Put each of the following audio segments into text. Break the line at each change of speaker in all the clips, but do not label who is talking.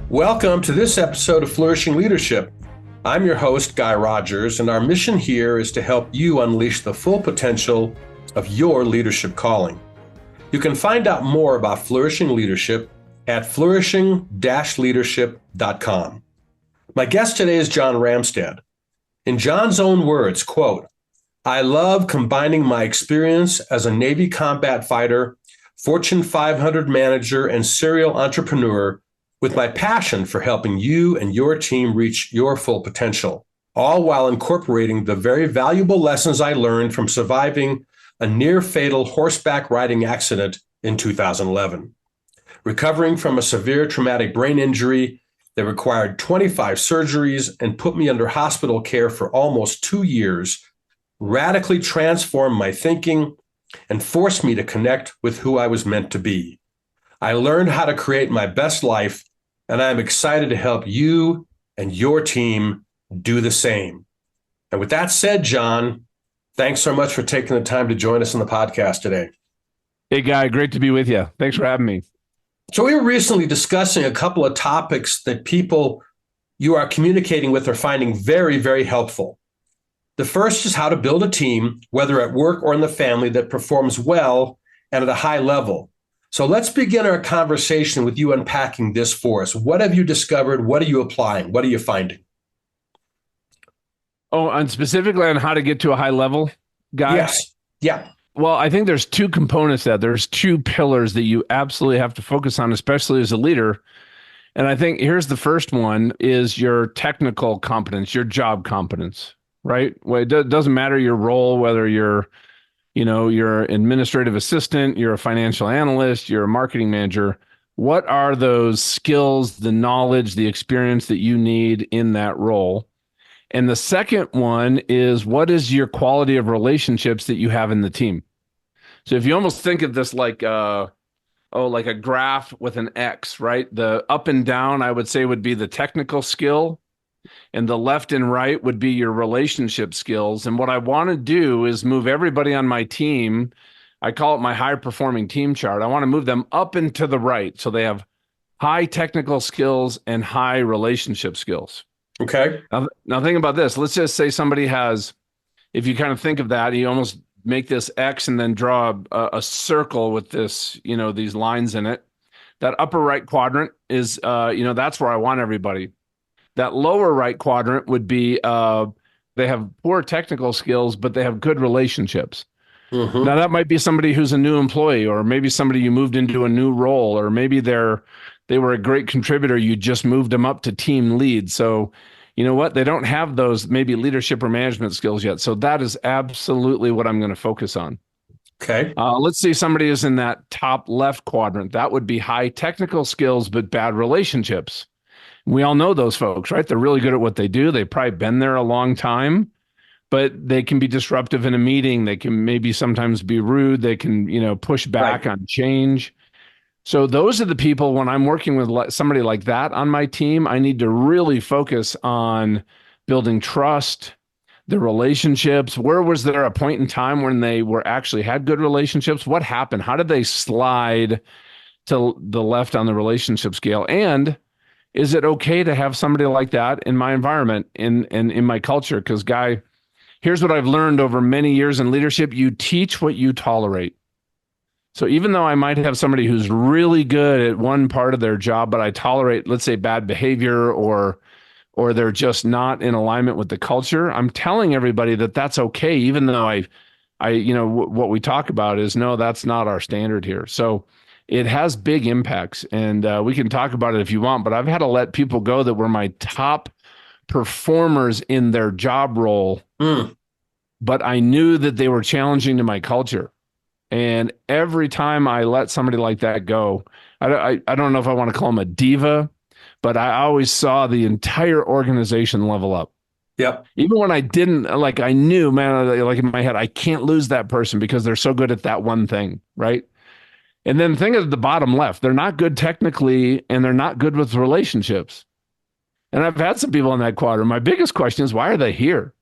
Welcome to this episode of Flourishing Leadership. I'm your host, Guy Rogers, and our mission here is to help you unleash the full potential of your leadership calling. You can find out more about Flourishing Leadership at flourishing-leadership.com. My guest today is John Ramstead. In John's own words, quote, "I love combining my experience as a Navy combat fighter, Fortune 500 manager, and serial entrepreneur with my passion for helping you and your team reach your full potential, all while incorporating the very valuable lessons I learned from surviving a near-fatal horseback riding accident in 2011. Recovering from a severe traumatic brain injury that required 25 surgeries and put me under hospital care for almost 2 years, radically transformed my thinking and forced me to connect with who I was meant to be. I learned how to create my best life, and I'm excited to help you and your team do the same." And with that said, John, thanks so much for taking the time to join us on the podcast today.
Hey, Guy, great to be with you. Thanks for having me.
So we were recently discussing a couple of topics that people you are communicating with are finding very, very helpful. The first is how to build a team, whether at work or in the family, that performs well and at a high level. So let's begin our conversation with you unpacking this for us. What have you discovered? What are you applying? What are you finding?
Oh, and specifically on how to get to a high level, Guy?
Yes. Yeah.
Well, I think there's two components to that. There's two pillars that you absolutely have to focus on, especially as a leader. And I think here's the first one is your technical competence, your job competence, right? Well, it doesn't matter your role, whether you're an administrative assistant, you're a financial analyst, you're a marketing manager. What are those skills, the knowledge, the experience that you need in that role? And the second one is, what is your quality of relationships that you have in the team? So if you almost think of this like a graph with an X, right? The up and down, I would say, would be the technical skill, and the left and right would be your relationship skills. And what I want to do is move everybody on my team. I call it my high performing team chart. I want to move them up and to the right, so they have high technical skills and high relationship skills.
Okay.
Now think about this. Let's just say somebody has, if you kind of think of that, you almost make this X and then draw a circle with this, these lines in it. That upper right quadrant is, that's where I want everybody. That lower right quadrant would be, they have poor technical skills, but they have good relationships. Mm-hmm. Now that might be somebody who's a new employee, or maybe somebody you moved into a new role, or maybe they were a great contributor. You just moved them up to team lead. So you know what? They don't have those maybe leadership or management skills yet. So that is absolutely what I'm going to focus on.
Okay.
Let's say somebody is in that top left quadrant. That would be high technical skills, but bad relationships. We all know those folks, right? They're really good at what they do. They've probably been there a long time, but they can be disruptive in a meeting. They can maybe sometimes be rude. They can, push back on change. So those are the people, when I'm working with somebody like that on my team, I need to really focus on building trust, the relationships. Where was there a point in time when they actually had good relationships? What happened? How did they slide to the left on the relationship scale? And is it okay to have somebody like that in my environment, in my culture? Because, Guy, here's what I've learned over many years in leadership. You teach what you tolerate. So even though I might have somebody who's really good at one part of their job, but I tolerate, let's say, bad behavior, or they're just not in alignment with the culture, I'm telling everybody that that's okay, even though what we talk about is, no, that's not our standard here. So it has big impacts, and we can talk about it if you want, but I've had to let people go that were my top performers in their job role, but I knew that they were challenging to my culture. And every time I let somebody like that go, I don't know if I want to call them a diva, but I always saw the entire organization level up.
Yep.
Even when I didn't, I knew, man, like in my head, I can't lose that person because they're so good at that one thing, right? And then think of the bottom left. They're not good technically, and they're not good with relationships. And I've had some people in that quadrant. My biggest question is, why are they here?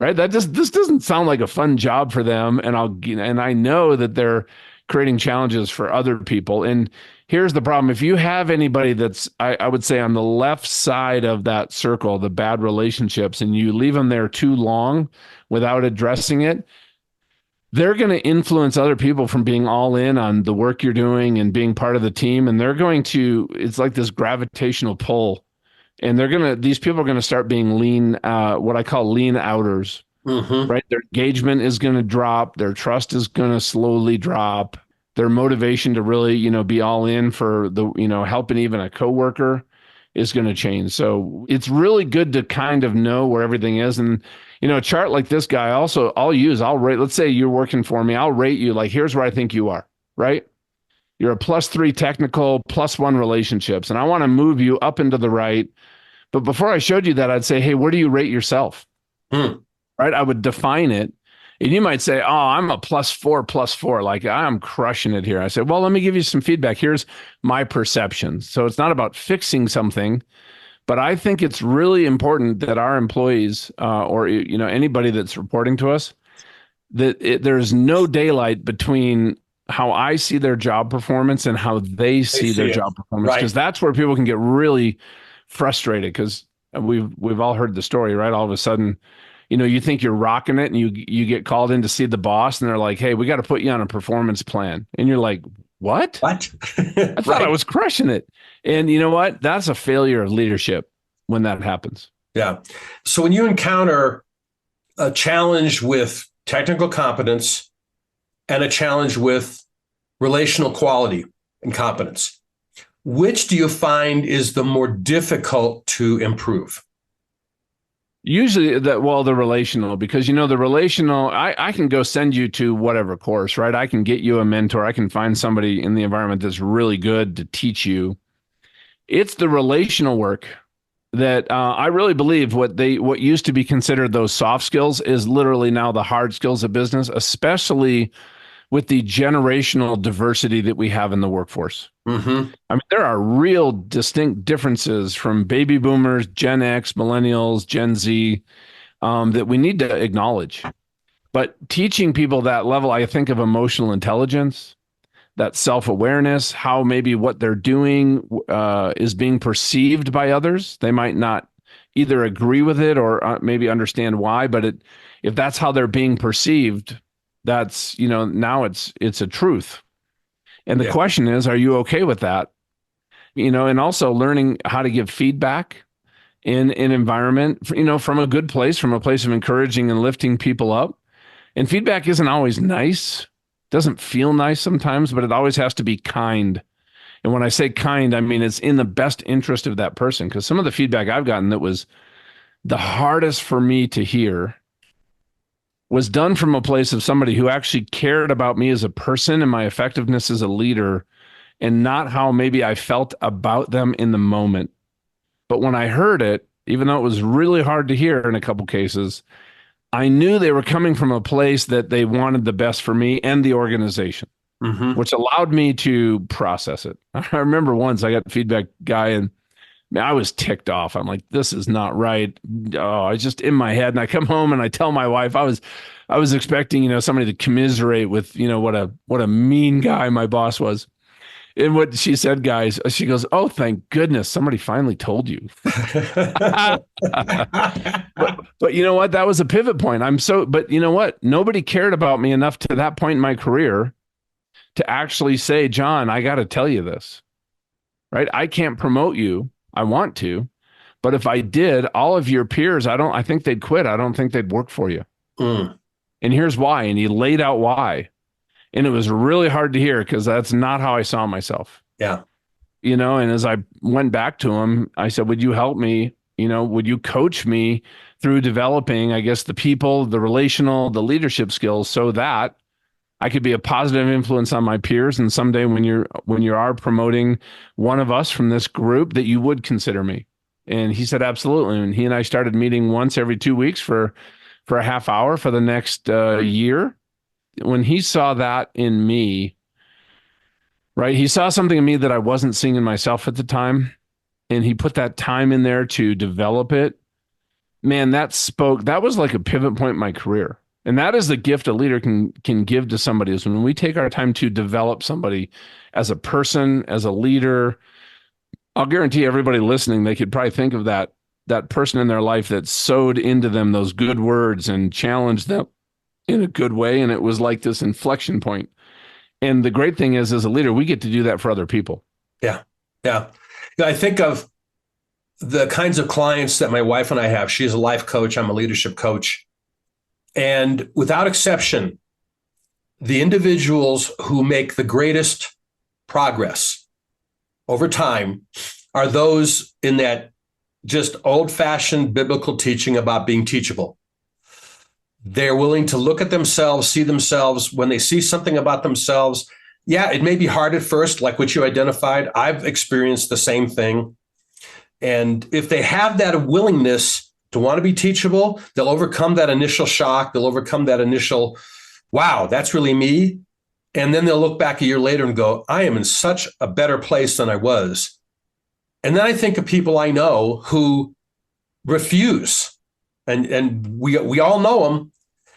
Right? This doesn't sound like a fun job for them. And I know that they're creating challenges for other people. And Here's the problem. If you have anybody that's, I would say, on the left side of that circle, the bad relationships, and you leave them there too long without addressing it, they're going to influence other people from being all in on the work you're doing and being part of the team. And they're going to, it's like this gravitational pull. And these people are going to start being lean, what I call lean outers, right? Their engagement is going to drop. Their trust is going to slowly drop. Their motivation to really, be all in for helping even a coworker is going to change. So it's really good to kind of know where everything is. And, a chart like this guy I'll rate, let's say you're working for me. I'll rate you like, here's where I think you are, right? You're a +3 technical, +1 relationships. And I want to move you up into the right. But before I showed you that, I'd say, hey, where do you rate yourself? Right? I would define it. And you might say, oh, I'm a +4. Like I'm crushing it here. I said, well, let me give you some feedback. Here's my perception. So it's not about fixing something, but I think it's really important that our employees or anybody that's reporting to us, that there's no daylight between how I see their job performance and how they see their job performance. Because that's where people can get really frustrated, because we've all heard the story, right? All of a sudden, you think you're rocking it and you get called in to see the boss and they're like, hey, we got to put you on a performance plan. And you're like, what? I thought I was crushing it. And you know what? That's a failure of leadership when that happens.
Yeah. So when you encounter a challenge with technical competence and a challenge with relational quality and competence, which do you find is the more difficult to improve?
Usually the relational, because the relational, I can go send you to whatever course, right? I can get you a mentor. I can find somebody in the environment that's really good to teach you. It's the relational work that I really believe what used to be considered those soft skills is literally now the hard skills of business, especially with the generational diversity that we have in the workforce. I mean, there are real distinct differences from baby boomers, Gen X, millennials, Gen Z, that we need to acknowledge. But teaching people that level, I think, of emotional intelligence, that self-awareness, how maybe what they're doing is being perceived by others. They might not either agree with it or maybe understand why, but if that's how they're being perceived, that's, now it's a truth. And the question is, are you okay with that? And also learning how to give feedback in an environment, from a good place, from a place of encouraging and lifting people up. And feedback isn't always nice. Doesn't feel nice sometimes, but it always has to be kind. And when I say kind, I mean, it's in the best interest of that person. Because some of the feedback I've gotten that was the hardest for me to hear was done from a place of somebody who actually cared about me as a person and my effectiveness as a leader, and not how maybe I felt about them in the moment. But when I heard it, even though it was really hard to hear in a couple cases, I knew they were coming from a place that they wanted the best for me and the organization, which allowed me to process it. I remember once I got a feedback guy and I was ticked off. I'm like, this is not right. Oh, I was just in my head. And I come home and I tell my wife, I was expecting, somebody to commiserate with, what a mean guy my boss was. And what she said, guys, she goes, oh, thank goodness somebody finally told you. but you know what? That was a pivot point. But you know what? Nobody cared about me enough to that point in my career to actually say, John, I got to tell you this, right? I can't promote you. I want to, but if I did, all of your peers, I think they'd quit. I don't think they'd work for you. And here's why. And he laid out why. And it was really hard to hear because that's not how I saw myself.
Yeah.
And as I went back to him, I said, would you help me? Would you coach me through developing, I guess, the people, the relational, the leadership skills so that I could be a positive influence on my peers. And someday when you are promoting one of us from this group, that you would consider me. And he said, absolutely. And he and I started meeting once every 2 weeks for a half hour for the next year. When he saw that in me, right, he saw something in me that I wasn't seeing in myself at the time. And he put that time in there to develop it. Man, that was like a pivot point in my career. And that is the gift a leader can give to somebody, is when we take our time to develop somebody as a person, as a leader. I'll guarantee everybody listening, they could probably think of that person in their life that sowed into them those good words and challenged them in a good way. And it was like this inflection point. And the great thing is, as a leader, we get to do that for other people.
Yeah. Yeah. I think of the kinds of clients that my wife and I have. She's a life coach. I'm a leadership coach. And without exception, the individuals who make the greatest progress over time are those in that just old-fashioned biblical teaching about being teachable. They're willing to look at themselves, see themselves. When they see something about themselves, yeah, it may be hard at first, like what you identified. I've experienced the same thing. And if they have that willingness to want to be teachable, they'll overcome that initial shock. They'll overcome that initial, wow, that's really me. And then they'll look back a year later and go, I am in such a better place than I was. And then I think of people I know who refuse. And we all know them.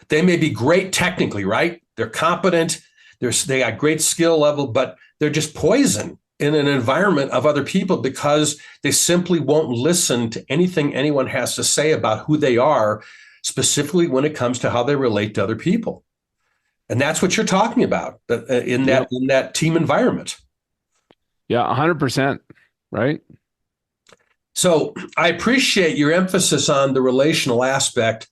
They may be great technically, right? They're competent. They got great skill level, but they're just poison in an environment of other people because they simply won't listen to anything anyone has to say about who they are, specifically when it comes to how they relate to other people. And that's what you're talking about in that team environment.
Yeah, 100%. Right.
So I appreciate your emphasis on the relational aspect,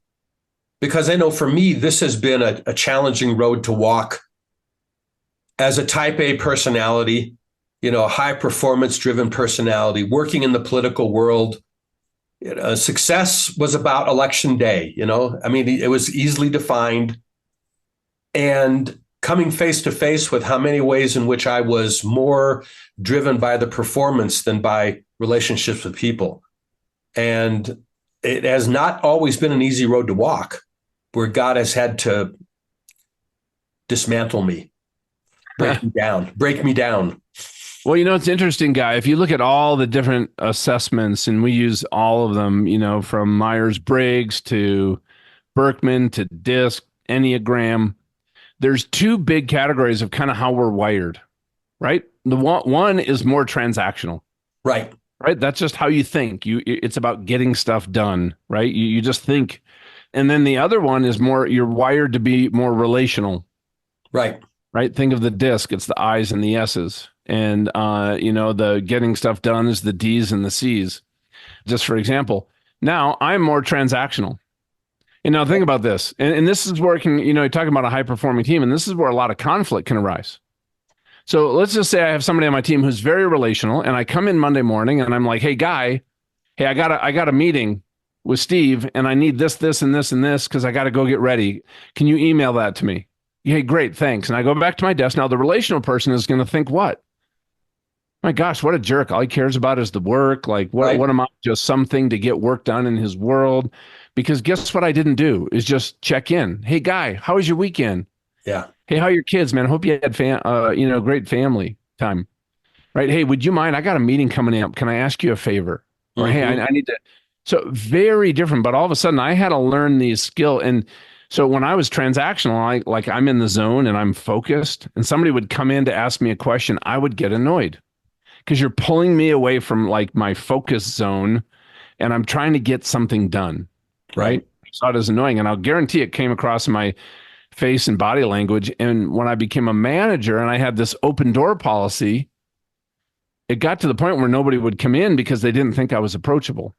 because I know for me, this has been a challenging road to walk as a type A personality, a high performance driven personality working in the political world. Success was about election day. I mean, it was easily defined. And coming face to face with how many ways in which I was more driven by the performance than by relationships with people. And it has not always been an easy road to walk, where God has had to dismantle me, break me down.
Well, it's interesting, Guy. If you look at all the different assessments, and we use all of them, from Myers-Briggs to Berkman to DISC, Enneagram, there's two big categories of kind of how we're wired, right? The one is more transactional.
Right.
Right. That's just how you think. It's about getting stuff done, right? You just think. And then the other one is you're wired to be more relational.
Right.
Right. Think of the DISC. It's the I's and the S's. And, the getting stuff done is the D's and the C's. Just for example, now I'm more transactional. And now think about this. And this is where you're talking about a high performing team, and this is where a lot of conflict can arise. So let's just say I have somebody on my team who's very relational, and I come in Monday morning and I'm like, hey, Guy, I got a meeting with Steve, and I need this, and this, and this, because I got to go get ready. Can you email that to me? Hey, great, thanks. And I go back to my desk. Now the relational person is going to think, what? My gosh, what a jerk. All he cares about is the work. Like, what am I? Just something to get work done in his world. Because guess what I didn't do is just check in. Hey, Guy, how was your weekend?
Yeah.
Hey, how are your kids, man? I hope you had great family time. Right? Hey, would you mind? I got a meeting coming up. Can I ask you a favor? Or hey, I need to. So very different. But all of a sudden, I had to learn these skills. And so when I was transactional, I'm in the zone and I'm focused, and somebody would come in to ask me a question, I would get annoyed because you're pulling me away from my focus zone, and I'm trying to get something done. Right. I saw it as annoying. And I'll guarantee it came across in my face and body language. And when I became a manager and I had this open door policy, it got to the point where nobody would come in because they didn't think I was approachable.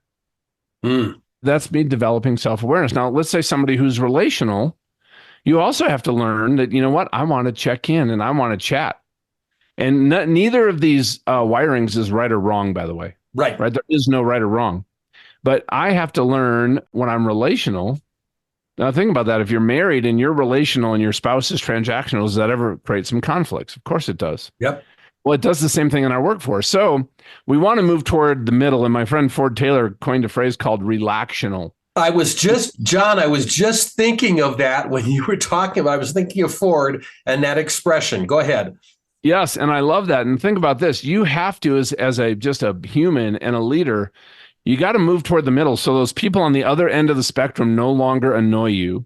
That's me developing self-awareness. Now, let's say somebody who's relational, you also have to learn that, I want to check in and I want to chat. And neither of these wirings is right or wrong, by the way.
Right.
There is no right or wrong. But I have to learn when I'm relational. Now, think about that. If you're married and you're relational and your spouse is transactional, does that ever create some conflicts? Of course it does.
Yep.
Well, it does the same thing in our workforce. So we want to move toward the middle. And my friend Ford Taylor coined a phrase called relaxtional.
I was just thinking of that when you were talking about, I was thinking of Ford and that expression. Go ahead.
Yes. And I love that. And think about this. You have to, as just a human and a leader, you got to move toward the middle. So those people on the other end of the spectrum no longer annoy you.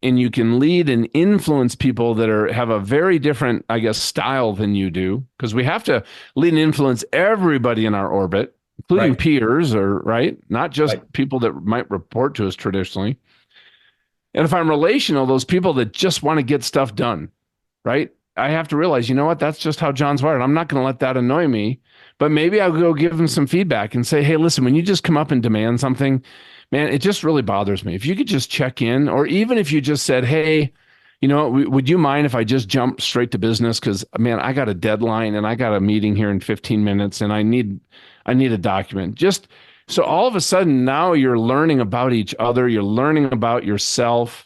and you can lead and influence people that have a very different, I guess, style than you do, because we have to lead and influence everybody in our orbit, including
Right.
peers, or right, not just
Right.
people that might report to us traditionally. And if I'm relational, those people that just want to get stuff done, right? I have to realize, you know what? That's just how John's wired. I'm not going to let that annoy me, but maybe I'll go give him some feedback and say, hey, listen, when you just come up and demand something, man, it just really bothers me. If you could just check in, or even if you just said, hey, would you mind if I just jump straight to business? Because man, I got a deadline and I got a meeting here in 15 minutes and I need a document. Just so all of a sudden now you're learning about each other, you're learning about yourself.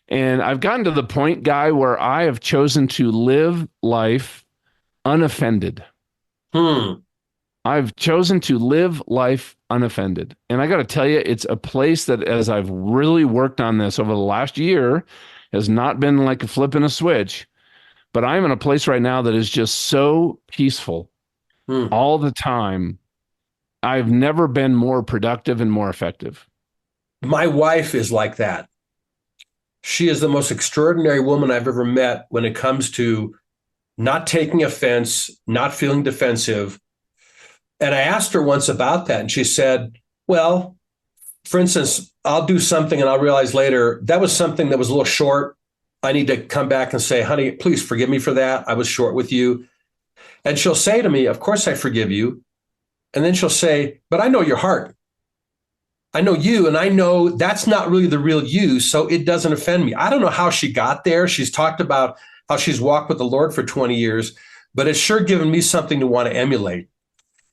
And I've gotten to the point, Guy, where I have chosen to live life unoffended.
Hmm.
I've chosen to live life unoffended. And I got to tell you, it's a place that, as I've really worked on this over the last year, has not been like a flip and a switch, but I'm in a place right now that is just so peaceful
Hmm.
all the time. I've never been more productive and more effective.
My wife is like that. She is the most extraordinary woman I've ever met when it comes to not taking offense, not feeling defensive. And I asked her once about that, and she said, well, for instance, I'll do something and I'll realize later that was something that was a little short. I need to come back and say, honey, please forgive me for that. I was short with you. And she'll say to me, of course I forgive you. And then she'll say, but I know your heart. I know you, and I know that's not really the real you. So it doesn't offend me. I don't know how she got there. She's talked about how she's walked with the Lord for 20 years, but it's sure given me something to want to emulate.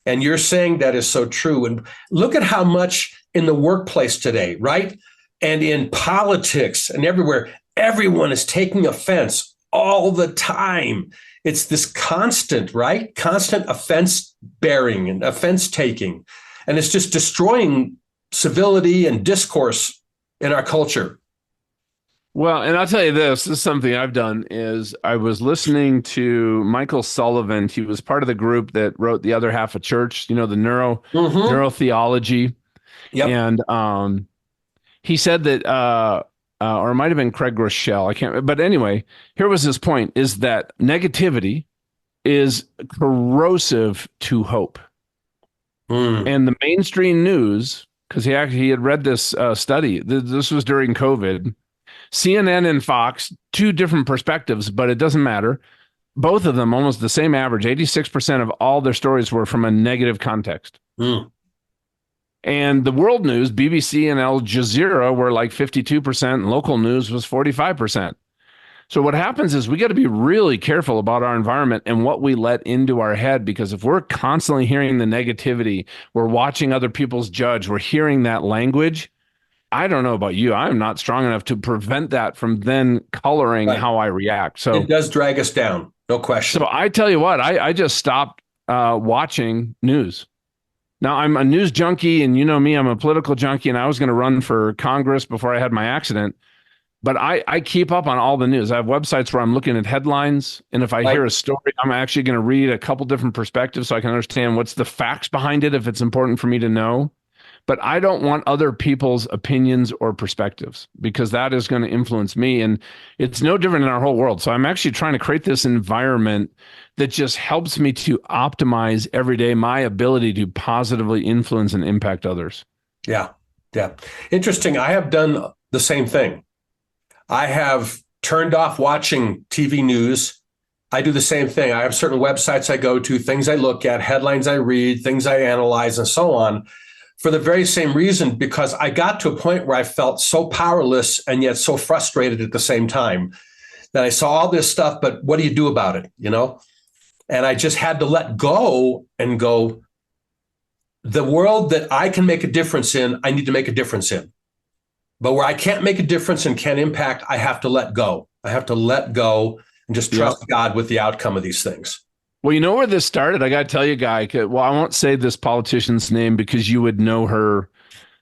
And you're saying that is so true. And look at how much in the workplace today, right? And in politics and everywhere, everyone is taking offense all the time. It's this constant, right? Constant offense bearing and offense taking. And it's just destroying civility and discourse in our culture.
Well, and I'll tell you this is something I've done is I was listening to Michael Sullivan. He was part of the group that wrote The Other Half of Church, the
Mm-hmm.
neurotheology.
Yep.
And he said that or it might have been Craig Rochelle. I can't, but anyway, here was his point is that negativity is corrosive to hope.
Mm.
And the mainstream news, because he had read this study, this was during COVID. CNN and Fox, two different perspectives, but it doesn't matter. Both of them almost the same average. 86% of all their stories were from a negative context.
Mm.
And the world news, BBC and Al Jazeera, were like 52%, and local news was 45%. So what happens is we got to be really careful about our environment and what we let into our head, because if we're constantly hearing the negativity, we're watching other people's judge, we're hearing that language. I don't know about you. I'm not strong enough to prevent that from then coloring
Right.
how I react.
It does drag us down, no
So
question.
I tell you what, I just stopped watching news. Now I'm a news junkie, and you know me, I'm a political junkie, and I was going to run for Congress before I had my accident. But I keep up on all the news. I have websites where I'm looking at headlines, and if I hear
Right.
a story, I'm actually going to read a couple different perspectives so I can understand what's the facts behind it if it's important for me to know. But I don't want other people's opinions or perspectives, because that is going to influence me. And it's no different in our whole world. So I'm actually trying to create this environment that just helps me to optimize every day my ability to positively influence and impact others.
Yeah. Yeah. Interesting. I have done the same thing. I have turned off watching TV news. I do the same thing. I have certain websites I go to, things I look at, headlines I read, things I analyze, and so on, for the very same reason, because I got to a point where I felt so powerless and yet so frustrated at the same time that I saw all this stuff, but what do you do about it? And I just had to let go and go, the world that I can make a difference in, I need to make a difference in. But where I can't make a difference and can't impact, I have to let go. I have to let go and just
Yep.
trust God with the outcome of these things.
Well, you know where this started? I got to tell you, Guy. Well, I won't say this politician's name because you would know her.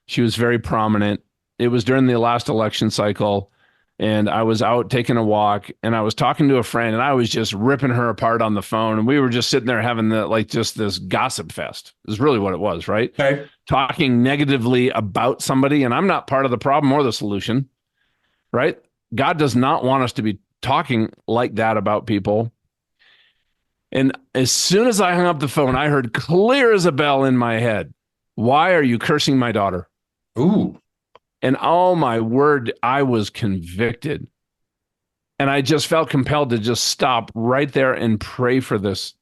She was very prominent. It was during the last election cycle, and I was out taking a walk, and I was talking to a friend, and I was just ripping her apart on the phone, and we were just sitting there having just this gossip fest. Is really what it was, right?
Okay.
Talking negatively about somebody, and I'm not part of the problem or the solution, right? God does not want us to be talking like that about people. And as soon as I hung up the phone, I heard clear as a bell in my head, why are you cursing my daughter?
Ooh.
And oh my word, I was convicted. And I just felt compelled to just stop right there and pray for this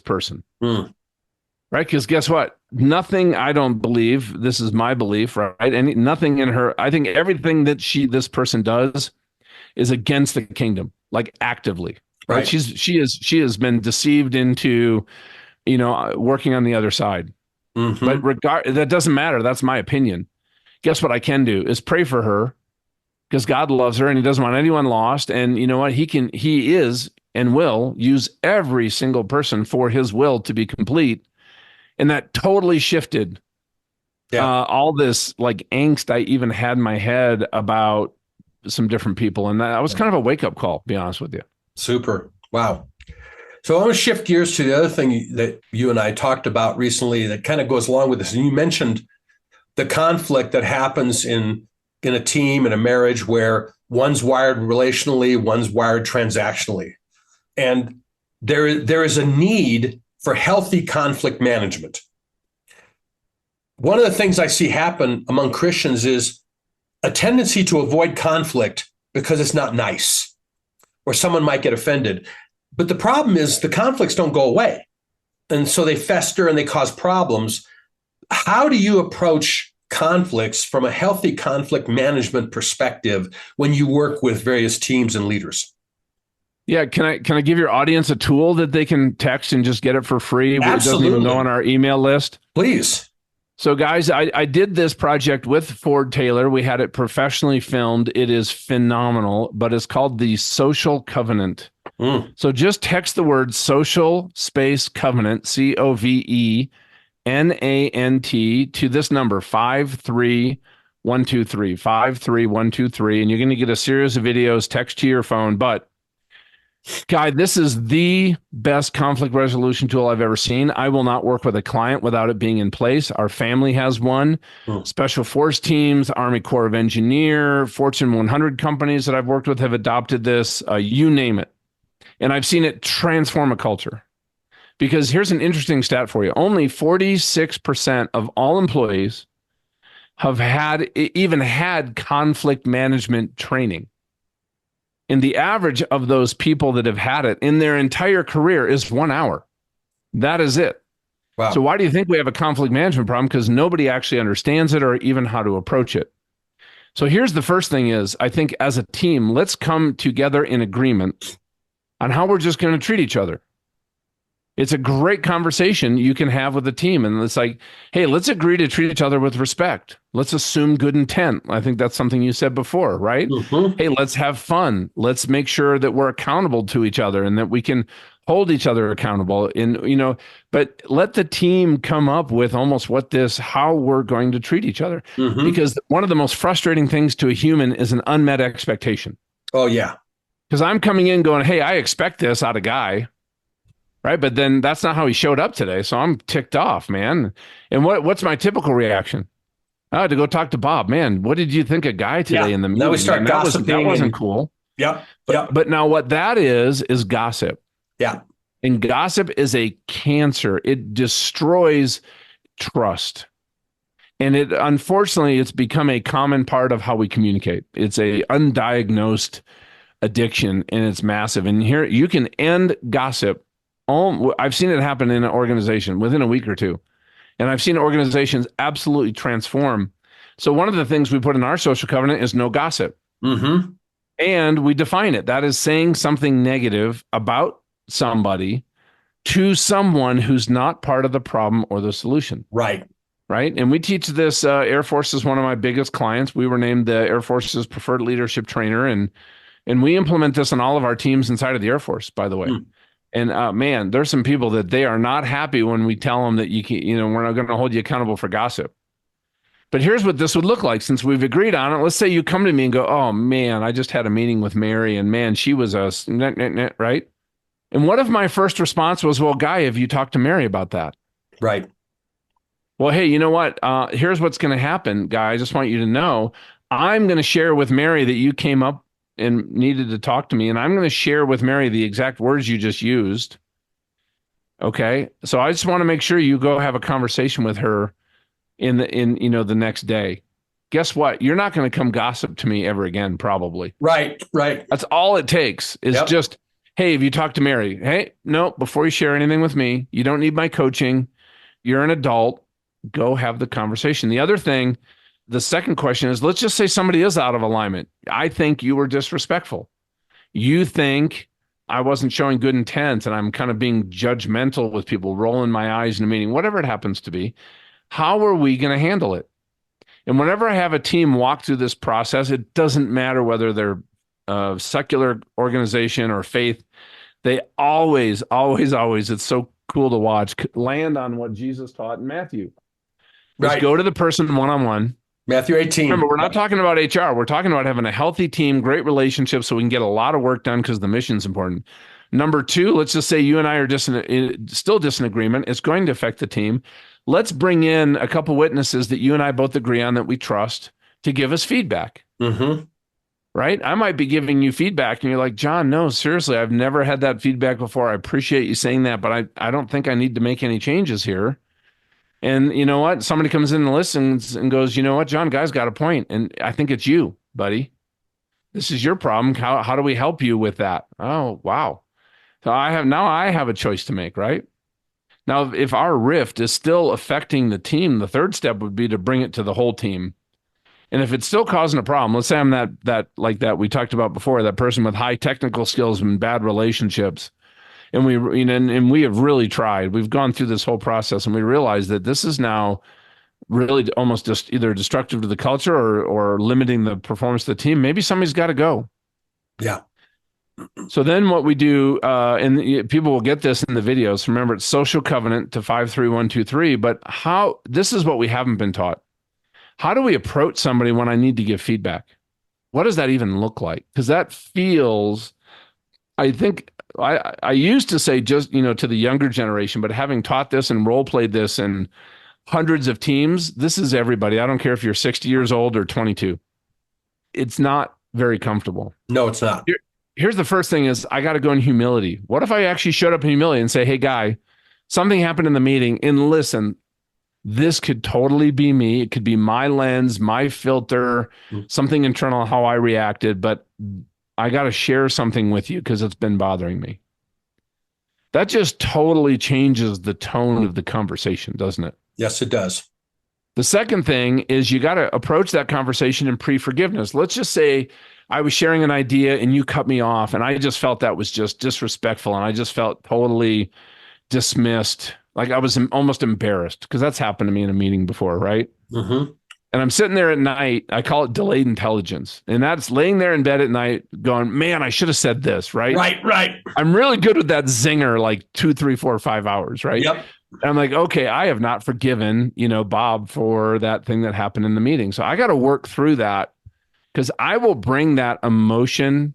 person.
Mm.
Right? Because guess what? Nothing, I don't believe, this is my belief, right? And nothing in her, I think everything that this person does is against the kingdom, like actively. Right?
Right.
She has been deceived into, working on the other side. But
Mm-hmm.
that doesn't matter. That's my opinion. Guess what I can do is pray for her, because God loves her and he doesn't want anyone lost. And you know what? He is and will use every single person for his will to be complete. And that totally shifted
Yeah.
all this like angst I even had in my head about some different people. And that was kind of a wake up call, to be honest with you.
Super. Wow. So I want to shift gears to the other thing that you and I talked about recently that kind of goes along with this. And you mentioned the conflict that happens in a team, in a marriage, where one's wired relationally, one's wired transactionally. And there is a need for healthy conflict management. One of the things I see happen among Christians is a tendency to avoid conflict because it's not nice or someone might get offended. But the problem is the conflicts don't go away. And so they fester and they cause problems. How do you approach conflicts from a healthy conflict management perspective when you work with various teams and leaders?
Yeah, can I give your audience a tool that they can text and just get it for free?
Absolutely.
It doesn't even go on our email list.
Please.
So guys, I did this project with Ford Taylor. We had it professionally filmed. It is phenomenal, but it's called the Social Covenant.
Mm.
So just text the word social space covenant, COVENANT, to this number 53123, 53123, and you're going to get a series of videos text to your phone. But Guy, this is the best conflict resolution tool I've ever seen. I will not work with a client without it being in place. Our family has one. Special force teams, Army Corps of Engineer, Fortune 100 companies that I've worked with have adopted this. You name it. And I've seen it transform a culture. Because here's an interesting stat for you. Only 46% of all employees have even had conflict management training. And the average of those people that have had it in their entire career is 1 hour. That is it.
Wow.
So why do you think we have a conflict management problem? Because nobody actually understands it or even how to approach it. So here's the first thing is, I think as a team, let's come together in agreement on how we're just going to treat each other. It's a great conversation you can have with the team. And it's like, hey, let's agree to treat each other with respect. Let's assume good intent. I think that's something you said before, right?
Mm-hmm.
Hey, let's have fun. Let's make sure that we're accountable to each other and that we can hold each other accountable. And, but let the team come up with almost how we're going to treat each other.
Mm-hmm.
Because one of the most frustrating things to a human is an unmet expectation.
Oh, yeah.
Because I'm coming in going, hey, I expect this out of Guy. Right. But then that's not how he showed up today. So I'm ticked off, man. And what's my typical reaction? I had to go talk to Bob. Man, what did you think of Guy today in the meeting?
Now we start gossiping.
That wasn't cool.
Yep.
But now what that is gossip.
Yeah.
And gossip is a cancer. It destroys trust. And unfortunately, it's become a common part of how we communicate. It's a undiagnosed addiction and it's massive. And here you can end gossip. I've seen it happen in an organization within a week or two. And I've seen organizations absolutely transform. So one of the things we put in our social covenant is no gossip.
Mm-hmm.
And we define it. That is saying something negative about somebody to someone who's not part of the problem or the solution.
Right.
Right. And we teach this. Air Force is one of my biggest clients. We were named the Air Force's preferred leadership trainer. And we implement this on all of our teams inside of the Air Force, by the way. And man, there's some people that they are not happy when we tell them that we're not going to hold you accountable for gossip. But here's what this would look like since we've agreed on it. Let's say you come to me and go, oh man, I just had a meeting with Mary and man, she was right? And what if my first response was, well, Guy, have you talked to Mary about that?
Right.
Well, hey, you know what? Here's what's going to happen, Guy. I just want you to know, I'm going to share with Mary that you came up and needed to talk to me, and I'm going to share with Mary the exact words you just used. Okay. So I just want to make sure you go have a conversation with her the next day. Guess what? You're not going to come gossip to me ever again, probably.
Right.
That's all it takes is just, hey, have you talked to Mary? Hey, no, before you share anything with me, you don't need my coaching. You're an adult. Go have the conversation. The other thing, the second question is, let's just say somebody is out of alignment. I think you were disrespectful. You think I wasn't showing good intent and I'm kind of being judgmental with people, rolling my eyes in a meeting, whatever it happens to be. How are we going to handle it? And whenever I have a team walk through this process, it doesn't matter whether they're a secular organization or faith. They always, it's so cool to watch, land on what Jesus taught in Matthew. Just go to the person one-on-one.
Matthew 18.
Remember, we're not talking about HR. We're talking about having a healthy team, great relationships, so we can get a lot of work done because the mission's important. Number two, let's just say you and I are still disagreement. It's going to affect the team. Let's bring in a couple witnesses that you and I both agree on that we trust to give us feedback.
Mm-hmm.
Right? I might be giving you feedback and you're like, John, no, seriously, I've never had that feedback before. I appreciate you saying that, but I don't think I need to make any changes here. And you know what? Somebody comes in and listens and goes, you know what, John, guy's got a point. And I think it's you, buddy. This is your problem. How do we help you with that? Oh, wow. So I have a choice to make, right? Now, if our rift is still affecting the team, the third step would be to bring it to the whole team. And if it's still causing a problem, let's say I'm that we talked about before, that person with high technical skills and bad relationships. And we have really tried. We've gone through this whole process and we realize that this is now really almost just either destructive to the culture or limiting the performance of the team. Maybe somebody's got to go.
Yeah.
So then what we do, and people will get this in the videos. Remember, it's social covenant to 53123. But this is what we haven't been taught. How do we approach somebody when I need to give feedback? What does that even look like? Because that feels, I think, I used to say just, to the younger generation, but having taught this and role played this in hundreds of teams, this is everybody. I don't care if you're 60 years old or 22. It's not very comfortable.
No, it's not.
Here's the first thing is I got to go in humility. What if I actually showed up in humility and say, hey, guy, something happened in the meeting and listen, this could totally be me. It could be my lens, my filter, something internal, how I reacted, but I got to share something with you because it's been bothering me. That just totally changes the tone of the conversation, doesn't it?
Yes, it does.
The second thing is you got to approach that conversation in pre-forgiveness. Let's just say I was sharing an idea and you cut me off and I just felt that was just disrespectful and I just felt totally dismissed. Like I was almost embarrassed because that's happened to me in a meeting before, right?
Mm-hmm.
And I'm sitting there at night. I call it delayed intelligence. And that's laying there in bed at night going, man, I should have said this, right?
Right.
I'm really good with that zinger like 2, 3, 4, 5 hours, right?
Yep.
And I'm like, okay, I have not forgiven, Bob for that thing that happened in the meeting. So I got to work through that because I will bring that emotion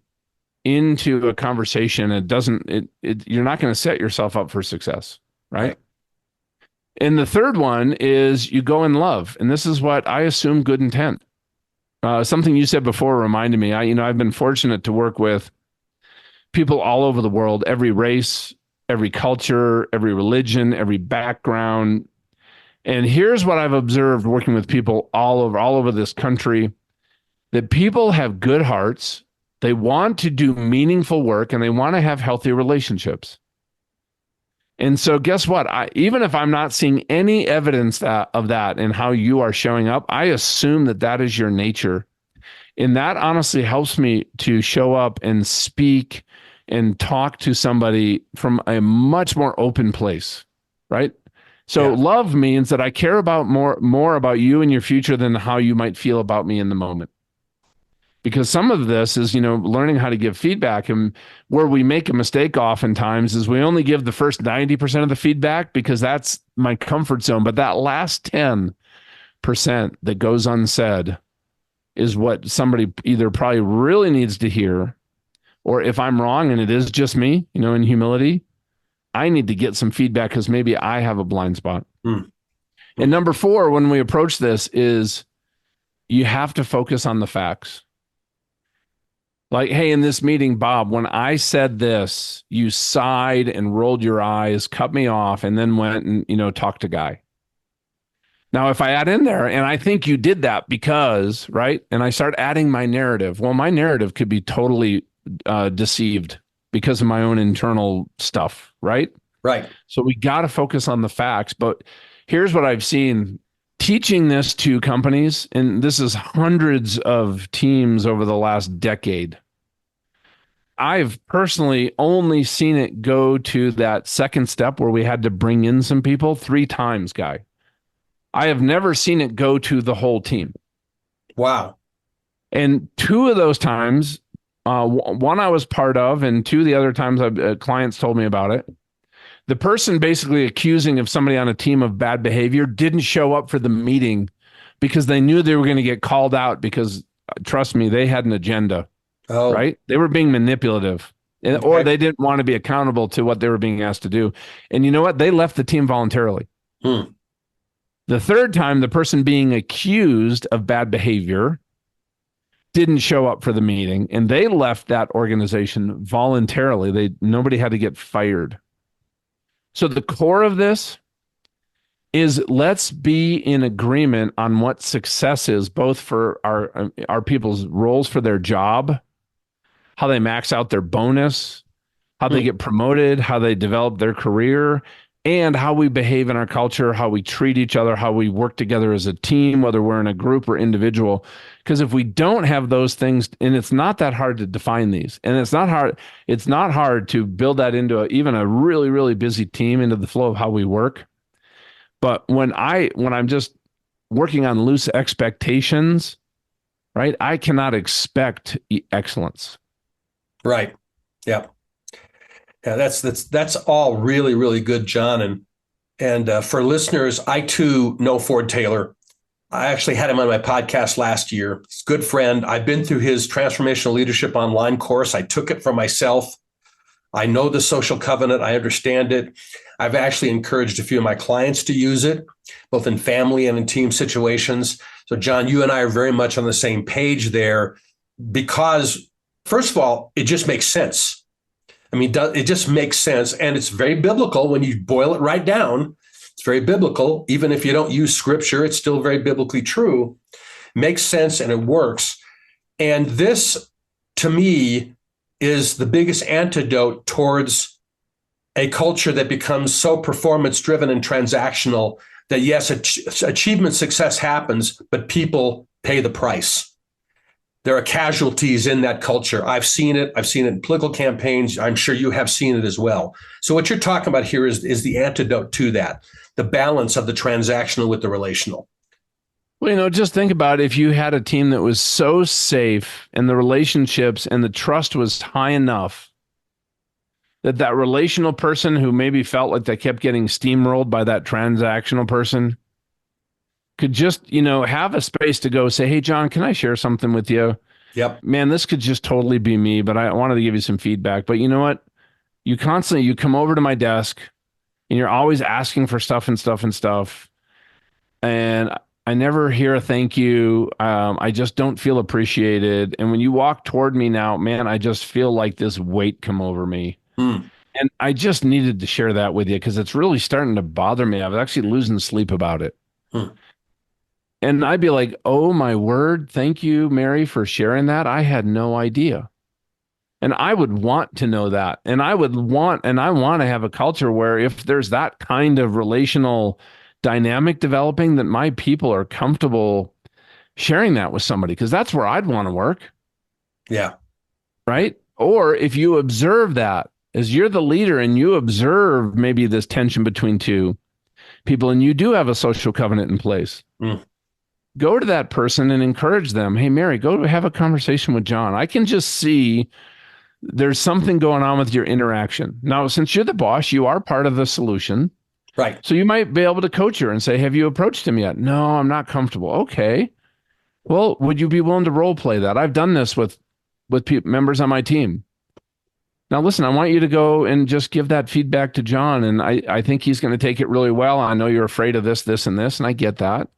into a conversation. You're not going to set yourself up for success, right? And the third one is you go in love. And this is what I assume good intent. Something you said before reminded me, I've been fortunate to work with people all over the world, every race, every culture, every religion, every background. And here's what I've observed working with people all over this country, that people have good hearts. They want to do meaningful work and they want to have healthy relationships. And so guess what? Even if I'm not seeing any evidence of that in how you are showing up, I assume that is your nature. And that honestly helps me to show up and speak and talk to somebody from a much more open place, right? So love means that I care about more about you and your future than how you might feel about me in the moment. Because some of this is, learning how to give feedback. And where we make a mistake oftentimes is we only give the first 90% of the feedback because that's my comfort zone. But that last 10% that goes unsaid is what somebody either probably really needs to hear, or if I'm wrong and it is just me, in humility, I need to get some feedback because maybe I have a blind spot. And number 4, when we approach this, is you have to focus on the facts. Like, hey, in this meeting, Bob, when I said this, you sighed and rolled your eyes, cut me off, and then went and, talked to Guy. Now, if I add in there, and I think you did that because, right? And I start adding my narrative. Well, my narrative could be totally deceived because of my own internal stuff, right?
Right.
So we got to focus on the facts. But here's what I've seen teaching this to companies, and this is hundreds of teams over the last decade. I've personally only seen it go to that second step where we had to bring in some people 3 times, Guy. I have never seen it go to the whole team.
Wow.
And 2 of those times, one I was part of, and 2 of the other times clients told me about it. The person basically accusing of somebody on a team of bad behavior didn't show up for the meeting because they knew they were going to get called out because, trust me, they had an agenda.
Oh,
right? They were being manipulative, or they didn't want to be accountable to what they were being asked to do. And you know what? They left the team voluntarily.
Hmm.
The third time, the person being accused of bad behavior didn't show up for the meeting, and they left that organization voluntarily. Nobody had to get fired. So the core of this is let's be in agreement on what success is, both for our people's roles for their job, how they max out their bonus, how they get promoted, how they develop their career, and how we behave in our culture, how we treat each other, how we work together as a team, whether we're in a group or individual. Because if we don't have those things, and it's not that hard to define these, and it's not hard to build that into even a really, really busy team, into the flow of how we work. But when I'm just working on loose expectations, right, I cannot expect excellence.
Right. Yeah. Yeah. That's all really, really good, John. And for listeners, I too know Ford Taylor. I actually had him on my podcast last year. He's a good friend. I've been through his Transformational Leadership Online course. I took it for myself. I know the social covenant. I understand it. I've actually encouraged a few of my clients to use it, both in family and in team situations. So, John, you and I are very much on the same page there because, first of all, it just makes sense. I mean, it just makes sense. And it's very biblical when you boil it right down. It's very biblical. Even if you don't use scripture, it's still very biblically true. Makes sense and it works. And this, to me, is the biggest antidote towards a culture that becomes so performance-driven and transactional that, yes, achievement success happens, but people pay the price. There are casualties in that culture. I've seen it. I've seen it in political campaigns. I'm sure you have seen it as well. So what you're talking about here is the antidote to that, the balance of the transactional with the relational.
Well, just think about if you had a team that was so safe and the relationships and the trust was high enough that relational person who maybe felt like they kept getting steamrolled by that transactional person could just, have a space to go say, hey, John, can I share something with you?
Yep.
Man, this could just totally be me, but I wanted to give you some feedback. But you know what? You come over to my desk and you're always asking for stuff. And I never hear a thank you. I just don't feel appreciated. And when you walk toward me now, man, I just feel like this weight come over me. And I just needed to share that with you because it's really starting to bother me. I was actually losing sleep about it. And I'd be like, oh, my word. Thank you, Mary, for sharing that. I had no idea. And I would want to know that. And I want to have a culture where if there's that kind of relational dynamic developing, that my people are comfortable sharing that with somebody, because that's where I'd want to work.
Yeah.
Right. Or if you observe that as you're the leader and you observe maybe this tension between 2 people and you do have a social covenant in place, go to that person and encourage them. Hey, Mary, go have a conversation with John. I can just see there's something going on with your interaction. Now, since you're the boss, you are part of the solution.
Right.
So you might be able to coach her and say, have you approached him yet? No, I'm not comfortable. Okay. Well, would you be willing to role play that? I've done this with members on my team. Now, listen, I want you to go and just give that feedback to John. And I think he's going to take it really well. I know you're afraid of this, and this, and I get that.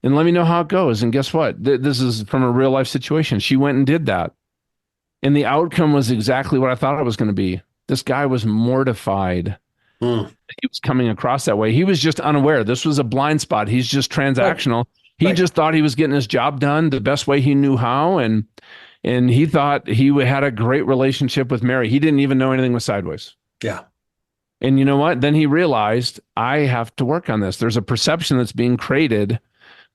And let me know how it goes. And guess what? This is from a real life situation. She went and did that. And the outcome was exactly what I thought it was going to be. This guy was mortified
Mm.
that he was coming across that way. He was just unaware. This was a blind spot. He's just transactional. He
Right.
just thought he was getting his job done the best way he knew how. And he thought he had a great relationship with Mary. He didn't even know anything was sideways.
Yeah.
And you know what? Then he realized, I have to work on this. There's a perception that's being created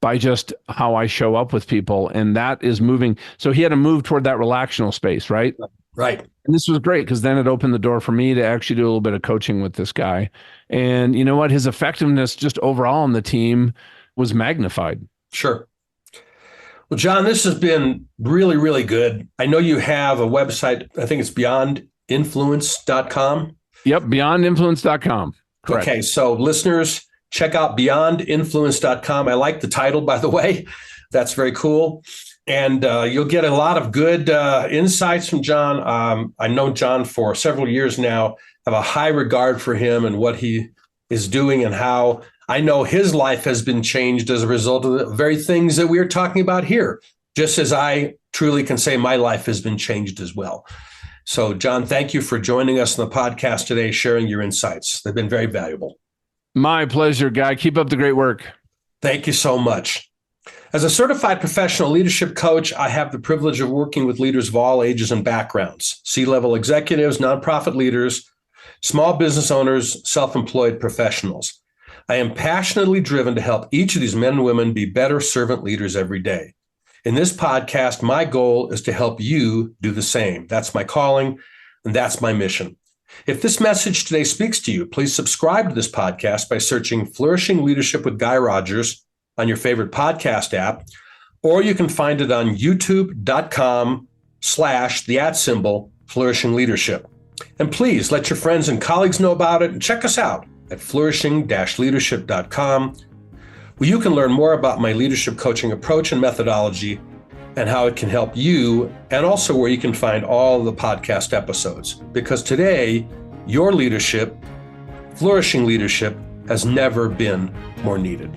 by just how I show up with people. And that is moving. So he had to move toward that relational space, right?
Right.
And this was great because then it opened the door for me to actually do a little bit of coaching with this guy. And you know what? His effectiveness just overall on the team was magnified.
Sure. Well, John, this has been really, really good. I know you have a website. I think it's beyondinfluence.com.
Yep. Beyondinfluence.com. Correct.
Okay. So listeners, check out beyondinfluence.com. I like the title, by the way. That's very cool. And you'll get a lot of good insights from John. I know John for several years now, have a high regard for him and what he is doing and how I know his life has been changed as a result of the very things that we are talking about here, just as I truly can say my life has been changed as well. So, John, thank you for joining us on the podcast today, sharing your insights. They've been very valuable.
My pleasure, Guy. Keep up the great work.
Thank you so much. As a certified professional leadership coach, I have the privilege of working with leaders of all ages and backgrounds, C-level executives, nonprofit leaders, small business owners, self-employed professionals. I am passionately driven to help each of these men and women be better servant leaders every day. In this podcast, my goal is to help you do the same. That's my calling, and that's my mission. If this message today speaks to you, please subscribe to this podcast by searching Flourishing Leadership with Guy Rogers on your favorite podcast app, or you can find it on youtube.com/the Flourishing Leadership. And please let your friends and colleagues know about it and check us out at flourishing-leadership.com, where you can learn more about my leadership coaching approach and methodology and how it can help you, and also where you can find all of the podcast episodes. Because today, your leadership, flourishing leadership, has never been more needed.